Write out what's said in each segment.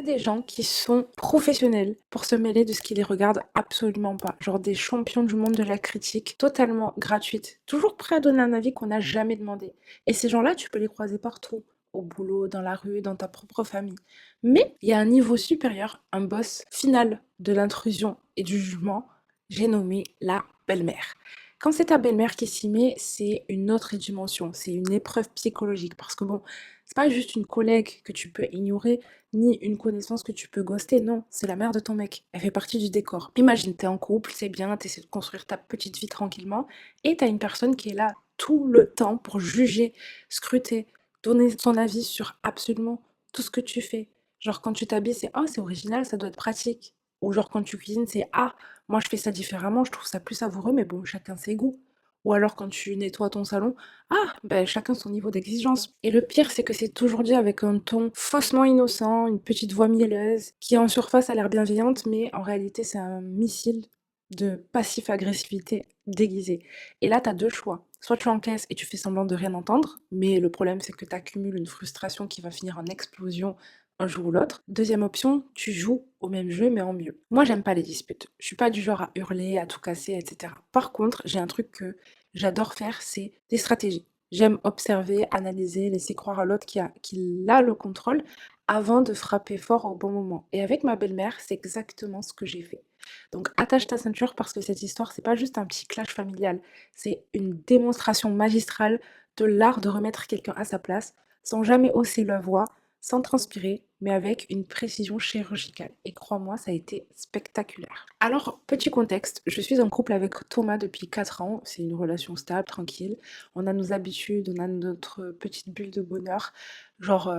a des gens qui sont professionnels pour se mêler de ce qui les regarde absolument pas. Genre des champions du monde de la critique, totalement gratuite, toujours prêts à donner un avis qu'on n'a jamais demandé. Et ces gens-là, tu peux les croiser partout, au boulot, dans la rue, dans ta propre famille. Mais il y a un niveau supérieur, un boss final de l'intrusion et du jugement, j'ai nommé la belle-mère. Quand c'est ta belle-mère qui s'y met, c'est une autre dimension, c'est une épreuve psychologique. Parce que bon, c'est pas juste une collègue que tu peux ignorer, ni une connaissance que tu peux ghoster, non, c'est la mère de ton mec. Elle fait partie du décor. Imagine, t'es en couple, c'est bien, t'essaies de construire ta petite vie tranquillement, et t'as une personne qui est là tout le temps pour juger, scruter, donner son avis sur absolument tout ce que tu fais. Genre quand tu t'habilles, c'est «Oh, c'est original, ça doit être pratique». Ou genre quand tu cuisines, c'est «Ah, moi je fais ça différemment, je trouve ça plus savoureux, mais bon, chacun ses goûts». Ou alors quand tu nettoies ton salon, ah, ben chacun son niveau d'exigence. Et le pire, c'est que c'est toujours dit avec un ton faussement innocent, une petite voix mielleuse, qui en surface a l'air bienveillante, mais en réalité, c'est un missile de passif-agressivité déguisée. Et là, tu as deux choix. Soit tu encaisses et tu fais semblant de rien entendre, mais le problème, c'est que tu accumules une frustration qui va finir en explosion un jour ou l'autre. Deuxième option, tu joues au même jeu, mais en mieux. Moi, j'aime pas les disputes. Je suis pas du genre à hurler, à tout casser, etc. Par contre, j'ai un truc que j'adore faire, c'est des stratégies. J'aime observer, analyser, laisser croire à l'autre qu'il a le contrôle avant de frapper fort au bon moment. Et avec ma belle-mère, c'est exactement ce que j'ai fait. Donc attache ta ceinture parce que cette histoire, c'est pas juste un petit clash familial, c'est une démonstration magistrale de l'art de remettre quelqu'un à sa place sans jamais hausser la voix, sans transpirer, mais avec une précision chirurgicale. Et crois-moi, ça a été spectaculaire. Alors, petit contexte, je suis en couple avec Thomas depuis 4 ans. C'est une relation stable, tranquille. On a nos habitudes, on a notre petite bulle de bonheur. Genre,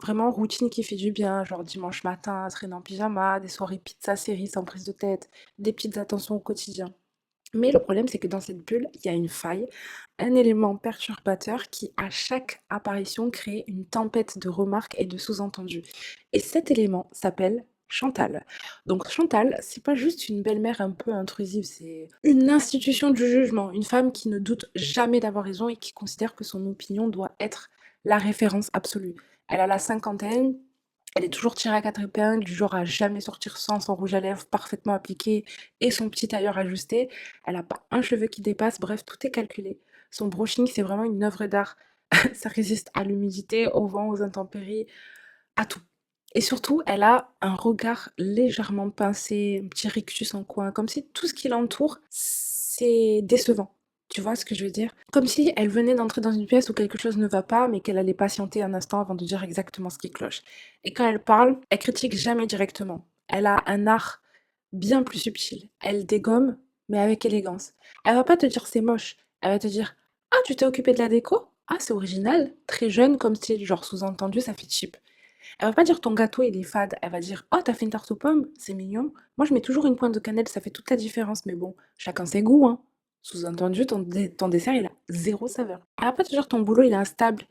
vraiment routine qui fait du bien. Genre, dimanche matin, traîner en pyjama, des soirées pizza série sans prise de tête, des petites attentions au quotidien. Mais le problème, c'est que dans cette bulle, il y a une faille, un élément perturbateur qui, à chaque apparition, crée une tempête de remarques et de sous-entendus. Et cet élément s'appelle Chantal. Donc Chantal, c'est pas juste une belle-mère un peu intrusive, c'est une institution du jugement, une femme qui ne doute jamais d'avoir raison et qui considère que son opinion doit être la référence absolue. Elle a la cinquantaine, elle est toujours tirée à quatre épingles, du genre à jamais sortir sans son rouge à lèvres parfaitement appliqué et son petit tailleur ajusté. Elle a pas un cheveu qui dépasse, bref, tout est calculé. Son brushing, c'est vraiment une œuvre d'art. Ça résiste à l'humidité, au vent, aux intempéries, à tout. Et surtout, elle a un regard légèrement pincé, un petit rictus en coin, comme si tout ce qui l'entoure, c'est décevant. Tu vois ce que je veux dire? Comme si elle venait d'entrer dans une pièce où quelque chose ne va pas, mais qu'elle allait patienter un instant avant de dire exactement ce qui cloche. Et quand elle parle, elle critique jamais directement. Elle a un art bien plus subtil. Elle dégomme, mais avec élégance. Elle va pas te dire c'est moche. Elle va te dire ah, tu t'es occupé de la déco? Ah, c'est original, très jeune comme style, genre sous-entendu, ça fait cheap. Elle va pas dire ton gâteau il est fade, elle va dire oh t'as fait une tarte aux pommes, c'est mignon. Moi je mets toujours une pointe de cannelle, ça fait toute la différence, mais bon, chacun ses goûts, hein. Sous-entendu, ton dessert il a zéro saveur. Elle va pas te dire ton boulot il est instable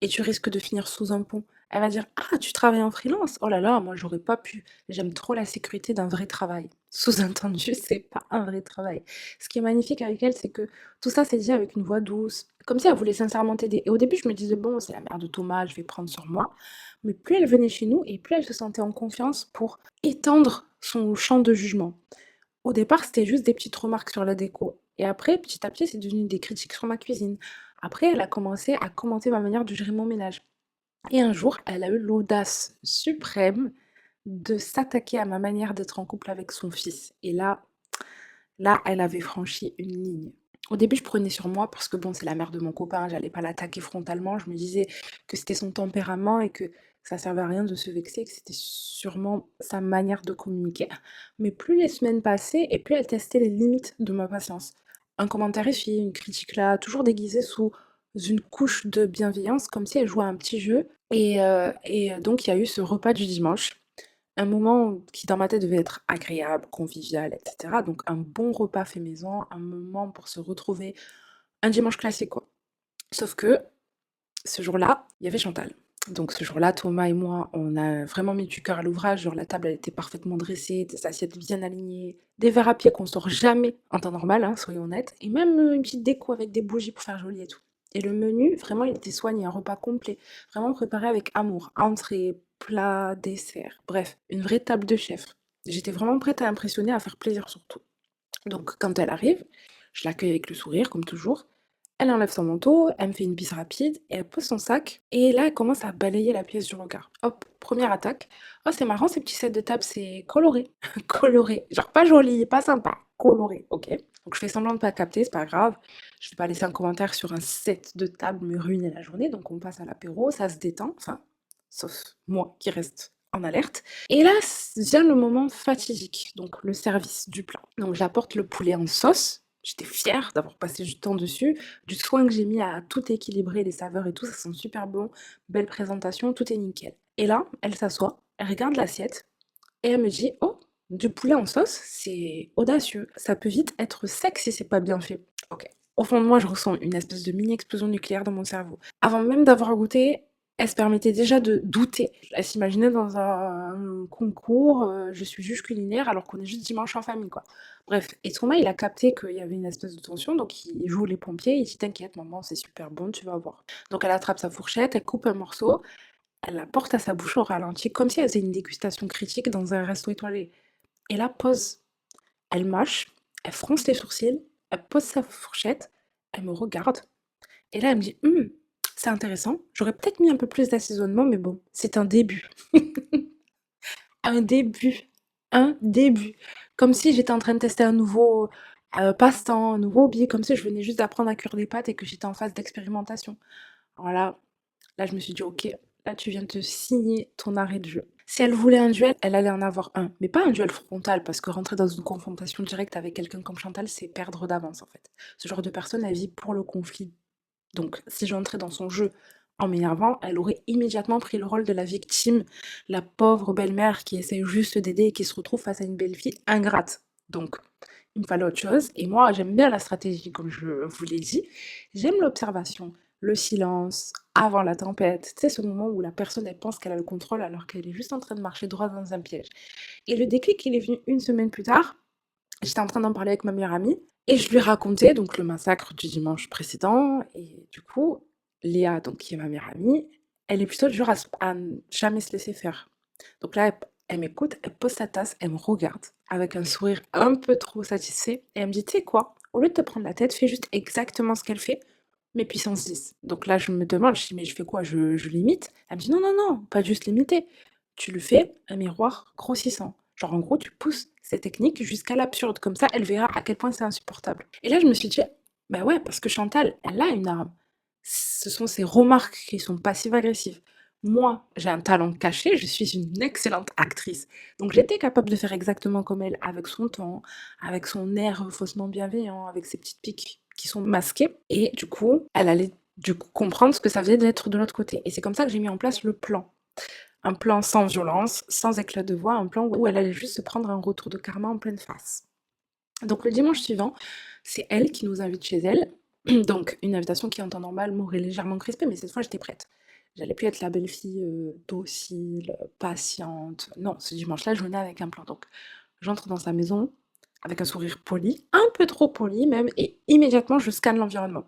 et tu risques de finir sous un pont. Elle va dire ah tu travailles en freelance, oh là là, moi j'aurais pas pu, j'aime trop la sécurité d'un vrai travail. Sous-entendu, c'est pas un vrai travail. Ce qui est magnifique avec elle, c'est que tout ça c'est dit avec une voix douce, comme si elle voulait sincèrement t'aider. Et au début je me disais bon c'est la mère de Thomas, je vais prendre sur moi. Mais plus elle venait chez nous et plus elle se sentait en confiance pour étendre son champ de jugement. Au départ, c'était juste des petites remarques sur la déco. Et après, petit à petit, c'est devenu des critiques sur ma cuisine. Après, elle a commencé à commenter ma manière de gérer mon ménage. Et un jour, elle a eu l'audace suprême de s'attaquer à ma manière d'être en couple avec son fils. Et là, elle avait franchi une ligne. Au début, je prenais sur moi parce que bon, c'est la mère de mon copain, j'allais pas l'attaquer frontalement. Je me disais que c'était son tempérament et que ça servait à rien de se vexer, que c'était sûrement sa manière de communiquer. Mais plus les semaines passaient et plus elle testait les limites de ma patience. Un commentaire ici, une critique là, toujours déguisée sous une couche de bienveillance, comme si elle jouait à un petit jeu. Et donc, il y a eu ce repas du dimanche. Un moment qui dans ma tête devait être agréable, convivial, et cetera. Donc un bon repas fait maison, un moment pour se retrouver, un dimanche classique quoi. Sauf que ce jour-là, il y avait Chantal. Donc ce jour-là, Thomas et moi, on a vraiment mis du cœur à l'ouvrage. Genre la table, elle était parfaitement dressée, des assiettes bien alignées, des verres à pied qu'on sort jamais en temps normal, hein, soyons honnêtes, et même une petite déco avec des bougies pour faire joli et tout. Et le menu, vraiment, il était soigné, un repas complet, vraiment préparé avec amour. Entrée, plat, dessert, bref, une vraie table de chef. J'étais vraiment prête à impressionner, à faire plaisir surtout. Donc quand elle arrive, je l'accueille avec le sourire comme toujours. Elle enlève son manteau, elle me fait une bise rapide et elle pose son sac. Et là, elle commence à balayer la pièce du regard. Hop, première attaque. Oh, c'est marrant, ces petits sets de table, c'est coloré. Coloré. Genre pas joli, pas sympa. Coloré, ok. Donc je fais semblant de pas capter, c'est pas grave. Je vais pas laisser un commentaire sur un set de table me ruiner la journée. Donc on passe à l'apéro, ça se détend. Enfin, sauf moi qui reste en alerte. Et là, vient le moment fatidique, donc le service du plat. Donc j'apporte le poulet en sauce. J'étais fière d'avoir passé du temps dessus, du soin que j'ai mis à tout équilibrer, les saveurs et tout, ça sent super bon, belle présentation, tout est nickel. Et là, elle s'assoit, elle regarde l'assiette et elle me dit: «Oh, du poulet en sauce, c'est audacieux, ça peut vite être sec si c'est pas bien fait». OK. Au fond de moi, je ressens une espèce de mini explosion nucléaire dans mon cerveau. Avant même d'avoir goûté, elle se permettait déjà de douter. Elle s'imaginait dans un concours, je suis juge culinaire alors qu'on est juste dimanche en famille, quoi. Bref, et Thomas, il a capté qu'il y avait une espèce de tension, donc il joue les pompiers, il dit: «T'inquiète maman, c'est super bon, tu vas voir». Donc elle attrape sa fourchette, elle coupe un morceau, elle la porte à sa bouche au ralenti, comme si elle faisait une dégustation critique dans un resto étoilé. Et là, pause. Elle mâche, elle fronce les sourcils, elle pose sa fourchette, elle me regarde, et là elle me dit: c'est intéressant, j'aurais peut-être mis un peu plus d'assaisonnement, mais bon, c'est un début». Un début, un début. Comme si j'étais en train de tester un nouveau, passe-temps, un nouveau hobby, comme si je venais juste d'apprendre à cuire des pâtes et que j'étais en phase d'expérimentation. Voilà, là je me suis dit: «OK, là tu viens de te signer ton arrêt de jeu». Si elle voulait un duel, elle allait en avoir un, mais pas un duel frontal parce que rentrer dans une confrontation directe avec quelqu'un comme Chantal, c'est perdre d'avance, en fait. Ce genre de personne, elle vit pour le conflit. Donc si j'entrais dans son jeu en m'énervant, elle aurait immédiatement pris le rôle de la victime, la pauvre belle-mère qui essaie juste d'aider et qui se retrouve face à une belle-fille ingrate. Donc il me fallait autre chose et moi j'aime bien la stratégie comme je vous l'ai dit. J'aime l'observation, le silence, avant la tempête. Tu sais, ce moment où la personne elle pense qu'elle a le contrôle alors qu'elle est juste en train de marcher droit dans un piège. Et le déclic, il est venu une semaine plus tard. J'étais en train d'en parler avec ma meilleure amie et je lui racontais donc le massacre du dimanche précédent et du coup, Léa, donc qui est ma meilleure amie, elle est plutôt du genre à ne jamais se laisser faire. Donc là, elle m'écoute, elle pose sa tasse, elle me regarde avec un sourire un peu trop satisfait et elle me dit: «Tu sais quoi? Au lieu de te prendre la tête, fais juste exactement ce qu'elle fait, mais puissance 10». Donc là, je me demande, je dis: «Mais je fais quoi? Je l'imite?» Elle me dit: «Non, non, non, pas juste l'imiter. Tu lui fais un miroir grossissant. Genre, en gros, tu pousses ces techniques jusqu'à l'absurde. Comme ça, elle verra à quel point c'est insupportable». Et là, je me suis dit: «Bah ouais, parce que Chantal, elle a une arme. Ce sont ses remarques qui sont passives-agressives. Moi, j'ai un talent caché, je suis une excellente actrice. Donc j'étais capable de faire exactement comme elle, avec son ton, avec son air faussement bienveillant, avec ses petites piques qui sont masquées. Et du coup, elle allait du coup comprendre ce que ça faisait d'être de l'autre côté. Et c'est comme ça que j'ai mis en place le plan. Un plan sans violence, sans éclat de voix, un plan où elle allait juste se prendre un retour de karma en pleine face. Donc le dimanche suivant, c'est elle qui nous invite chez elle. Donc une invitation qui en temps normal m'aurait légèrement crispée, mais cette fois j'étais prête. J'allais plus être la belle fille docile, patiente. Non, ce dimanche-là, je venais avec un plan. Donc j'entre dans sa maison avec un sourire poli, un peu trop poli même, et immédiatement je scanne l'environnement.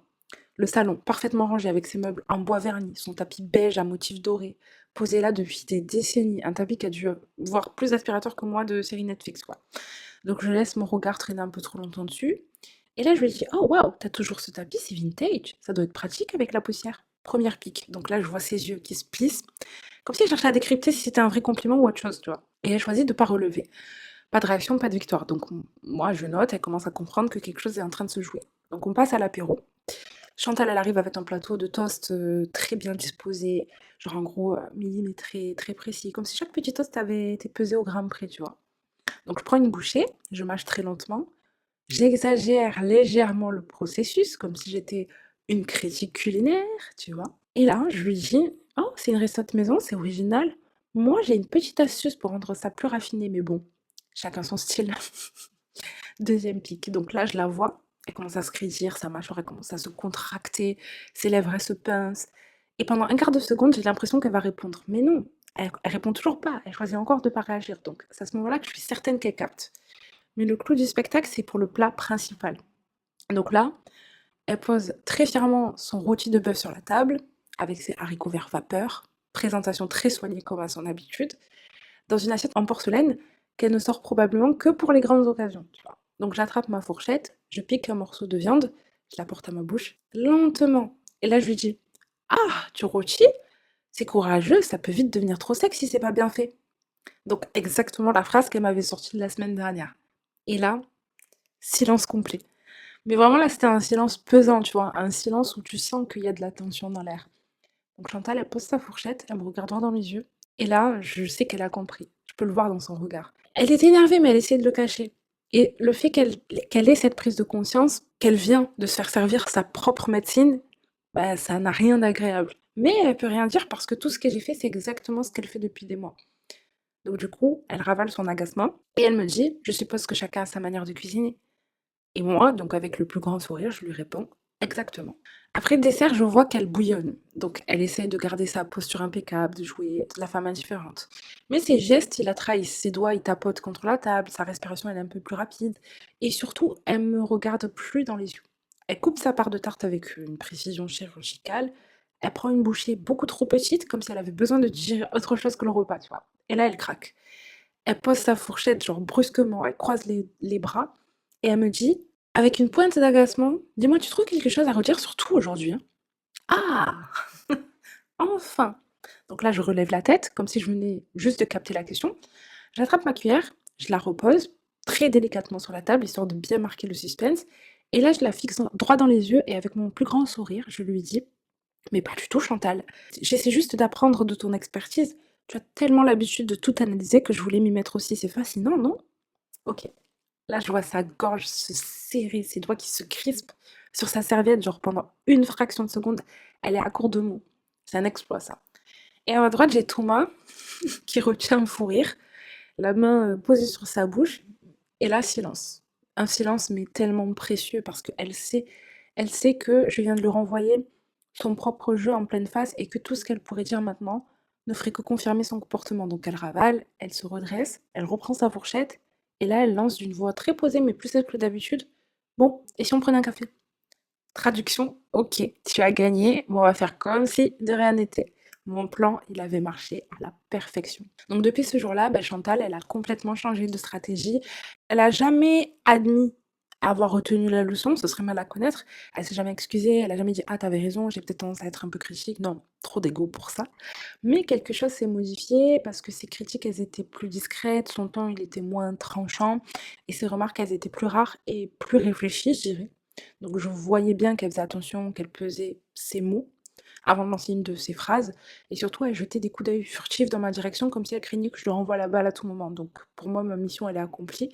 Le salon, parfaitement rangé avec ses meubles en bois verni, son tapis beige à motifs dorés, posé là depuis des décennies, un tapis qui a dû voir plus d'aspirateurs que moi de série Netflix, quoi. Donc je laisse mon regard traîner un peu trop longtemps dessus. Et là, je lui dis: «Oh waouh, t'as toujours ce tapis, c'est vintage, ça doit être pratique avec la poussière». Première pique. Donc là, je vois ses yeux qui se plissent, comme si elle cherchait à décrypter si c'était un vrai compliment ou autre chose, tu vois? Et elle choisit de pas relever. Pas de réaction, pas de victoire. Donc moi, je note, elle commence à comprendre que quelque chose est en train de se jouer. Donc on passe à l'apéro. Chantal, elle arrive avec un plateau de toast, très bien disposé, genre en gros, millimétré, très précis, comme si chaque petit toast avait été pesé au gramme près, tu vois? Donc je prends une bouchée, je mâche très lentement, j'exagère légèrement le processus, comme si j'étais une critique culinaire, tu vois? Et là, je lui dis: «Oh, c'est une recette maison, c'est original. Moi, j'ai une petite astuce pour rendre ça plus raffiné, mais bon, chacun son style». Deuxième pic, donc là, je la vois, elle commence à se raidire, sa mâchoire, elle commence à se contracter, ses lèvres, elles se pincent et pendant un quart de seconde, j'ai l'impression qu'elle va répondre. Mais non, elle répond toujours pas, elle choisit encore de pas réagir, donc c'est à ce moment-là que je suis certaine qu'elle capte. Mais le clou du spectacle, c'est pour le plat principal. Donc là, elle pose très fièrement son rôti de bœuf sur la table, avec ses haricots verts vapeur, présentation très soignée comme à son habitude, dans une assiette en porcelaine qu'elle ne sort probablement que pour les grandes occasions, tu vois. Donc j'attrape ma fourchette, je pique un morceau de viande, je la porte à ma bouche, lentement. Et là, je lui dis: «Ah, tu rôtis? C'est courageux, ça peut vite devenir trop sec si c'est pas bien fait». Donc exactement la phrase qu'elle m'avait sortie la semaine dernière. Et là, silence complet. Mais vraiment là, c'était un silence pesant, tu vois? Un silence où tu sens qu'il y a de la tension dans l'air. Donc Chantal, elle pose sa fourchette, elle me regarde droit dans les yeux. Et là, je sais qu'elle a compris. Je peux le voir dans son regard. Elle était énervée, mais elle essayait de le cacher. Et le fait qu'elle ait cette prise de conscience, qu'elle vient de se faire servir sa propre médecine, bah, ça n'a rien d'agréable. Mais elle peut rien dire parce que tout ce que j'ai fait, c'est exactement ce qu'elle fait depuis des mois. Donc du coup, elle ravale son agacement et elle me dit: «Je suppose que chacun a sa manière de cuisiner». Et moi, donc avec le plus grand sourire, je lui réponds: «Exactement». Après le dessert, je vois qu'elle bouillonne, donc elle essaie de garder sa posture impeccable, de jouer la femme indifférente. Mais ses gestes, ils la trahissent. Ses doigts, ils tapotent contre la table, sa respiration, elle est un peu plus rapide et surtout, elle me regarde plus dans les yeux. Elle coupe sa part de tarte avec une précision chirurgicale. Elle prend une bouchée beaucoup trop petite, comme si elle avait besoin de digérer autre chose que le repas, tu vois? Et là, elle craque. Elle pose sa fourchette, genre brusquement, elle croise les bras et elle me dit, avec une pointe d'agacement: «Dis-moi, tu trouves quelque chose à redire sur tout aujourd'hui, hein?» Ah! Enfin! Donc là, je relève la tête, comme si je venais juste de capter la question. J'attrape ma cuillère, je la repose très délicatement sur la table, histoire de bien marquer le suspense. Et là, je la fixe droit dans les yeux et avec mon plus grand sourire, je lui dis: «Mais pas du tout, Chantal. J'essaie juste d'apprendre de ton expertise. Tu as tellement l'habitude de tout analyser que je voulais m'y mettre aussi. C'est fascinant, non?» OK. Là, je vois sa gorge se serrer, ses doigts qui se crispent sur sa serviette, genre pendant une fraction de seconde, elle est à court de mots. C'est un exploit ça. Et à ma droite, j'ai Thomas qui retient un fou rire, la main, posée sur sa bouche et là, silence. Un silence, mais tellement précieux parce qu'elle sait que je viens de lui renvoyer son propre jeu en pleine face et que tout ce qu'elle pourrait dire maintenant ne ferait que confirmer son comportement. Donc elle ravale, elle se redresse, elle reprend sa fourchette et là, elle lance d'une voix très posée, mais plus sèche que d'habitude: «Bon, et si on prenait un café?» Traduction: «OK, tu as gagné, bon, on va faire comme si de rien n'était». Mon plan, il avait marché à la perfection. Donc depuis ce jour-là, bah, Chantal, elle a complètement changé de stratégie. Elle a jamais admis avoir retenu la leçon, ce serait mal à connaître. Elle s'est jamais excusée, elle a jamais dit: «Ah, tu raison, j'ai peut-être tendance à être un peu critique». Non, trop d'ego pour ça. Mais quelque chose s'est modifié parce que ses critiques, elles étaient plus discrètes, son ton, il était moins tranchant et ses remarques, elles étaient plus rares et plus réfléchies, je dirais. Donc je voyais bien qu'elle faisait attention, qu'elle pesait ses mots avant de lancer une de ses phrases et surtout elle jetait des coups d'œil furtifs dans ma direction comme si elle craignait que je lui renvoie la balle à tout moment. Donc pour moi, ma mission, elle est accomplie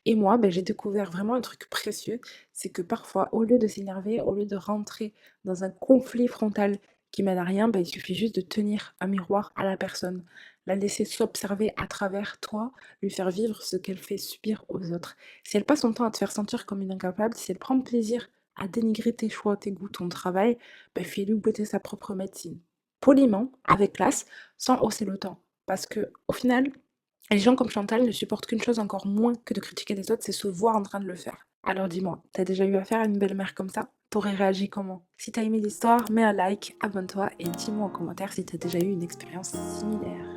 et moi, j'ai découvert vraiment un truc précieux, c'est que parfois, au lieu de s'énerver, au lieu de rentrer dans un conflit frontal qui mène à rien, il suffit juste de tenir un miroir à la personne, la laisser s'observer à travers toi, lui faire vivre ce qu'elle fait subir aux autres. Si elle passe son temps à te faire sentir comme une incapable, si elle prend plaisir à dénigrer tes choix, tes goûts, ton travail, fais-lui goûter sa propre médecine. Poliment, avec classe, sans hausser le ton. Parce que, au final, les gens comme Chantal ne supportent qu'une chose encore moins que de critiquer les autres, c'est se voir en train de le faire. Alors dis-moi, t'as déjà eu affaire à une belle-mère comme ça? T'aurais réagi comment? Si t'as aimé l'histoire, mets un like, abonne-toi et dis-moi en commentaire si t'as déjà eu une expérience similaire.